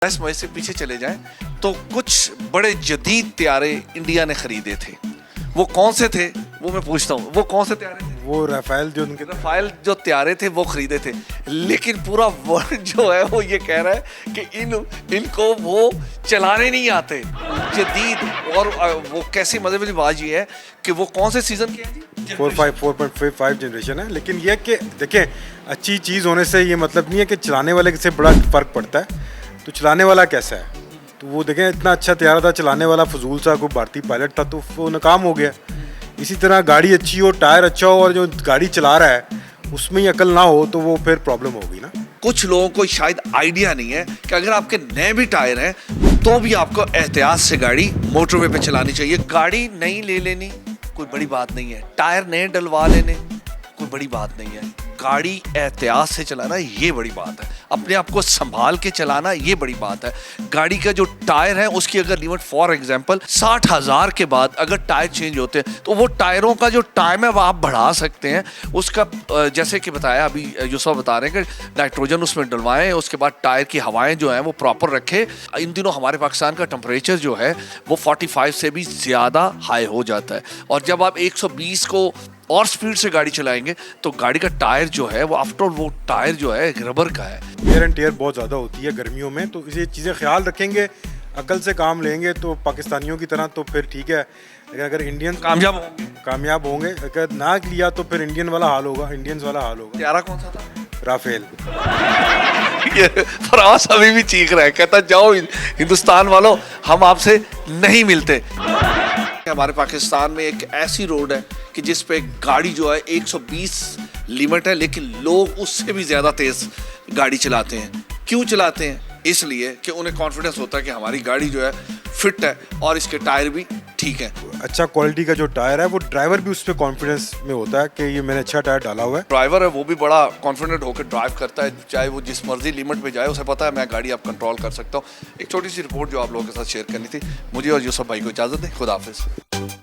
10 मई से पीछे चले जाएं तो कुछ बड़े जदीद त्यारे इंडिया ने खरीदे थे। वो कौन से थे वो मैं पूछता हूँ, वो कौन से त्यारे थे? वो राफेल जो उनके राफेल जो त्यारे थे वो खरीदे थे, लेकिन पूरा वर्ल्ड जो है वो ये कह रहा है कि इनको वो चलाने नहीं आते जदीद। और वो कैसी मजे वाली बात ये है कि वो कौन से सीजन के हैं? 4.5 जनरेशन है। लेकिन ये कि देखें, अच्छी चीज़ होने से ये मतलब नहीं है कि चलाने वाले से बड़ा फ़र्क पड़ता है। तो चलाने वाला कैसा है, तो वो देखें इतना अच्छा तैयार था, चलाने वाला फजूल सा कोई भारतीय पायलट था तो वो नाकाम हो गया। इसी तरह गाड़ी अच्छी हो, टायर अच्छा हो और जो गाड़ी चला रहा है उसमें ही अकल ना हो तो वो फिर प्रॉब्लम होगी ना। कुछ लोगों को शायद आइडिया नहीं है कि अगर आपके नए भी टायर हैं तो भी आपको एहतियात से गाड़ी मोटरवे पे चलानी चाहिए। गाड़ी नई ले लेनी कोई बड़ी बात नहीं है, टायर नए डलवा लेने कोई बड़ी बात नहीं है, गाड़ी एहतियात से चलाना ये बड़ी बात है, अपने आप को संभाल के चलाना ये बड़ी बात है। गाड़ी का जो टायर है उसकी अगर लिमिट फॉर एग्जांपल 60,000 के बाद अगर टायर चेंज होते हैं तो वो टायरों का जो टाइम है वो आप बढ़ा सकते हैं। उसका जैसे कि बताया अभी यूसुफ बता रहे हैं कि नाइट्रोजन उसमें डलवाएं, उसके बाद टायर की हवाएं जो हैं वो प्रॉपर रखें। इन दिनों हमारे पाकिस्तान का टेम्परेचर जो है वो 45 से भी ज़्यादा हाई हो जाता है, और जब आप 120 को और स्पीड से गाड़ी चलाएंगे तो गाड़ी का टायर जो है वो आफ्टर वो टायर जो है रबर का है। वेयर एंड टेयर बहुत ज़्यादा होती है गर्मियों में, तो ये चीज़ें ख्याल रखेंगे, अकल से काम लेंगे तो पाकिस्तानियों की तरह तो फिर ठीक है। लेकिन अगर इंडियन कामयाब होंगे, अगर ना लिया तो फिर इंडियन वाला हाल होगा, इंडियंस वाला हाल होगा। त्यारा कौन सा था? राफेल। ये फराज अभी भी चीख रहा है, कहता जाओ हिंदुस्तान वालों हम आपसे नहीं मिलते। हमारे पाकिस्तान में एक ऐसी रोड है कि जिस पे गाड़ी जो है 120 लिमिट है, लेकिन लोग उससे भी ज़्यादा तेज़ गाड़ी चलाते हैं। क्यों चलाते हैं? इसलिए कि उन्हें कॉन्फिडेंस होता है कि हमारी गाड़ी जो है फिट है और इसके टायर भी ठीक है। अच्छा क्वालिटी का जो टायर है वो ड्राइवर भी उस पर कॉन्फिडेंस में होता है कि ये मैंने अच्छा टायर डाला हुआ है। ड्राइवर है वो भी बड़ा कॉन्फिडेंट होकर ड्राइव करता है, चाहे वो जिस मर्जी लिमिट पे जाए, उसे पता है मैं गाड़ी आप कंट्रोल कर सकता हूँ। एक छोटी सी रिपोर्ट जो आप लोगों के साथ शेयर करनी थी। मुझे और यूसुफ भाई को इजाज़त दें। खुदा हाफिज़।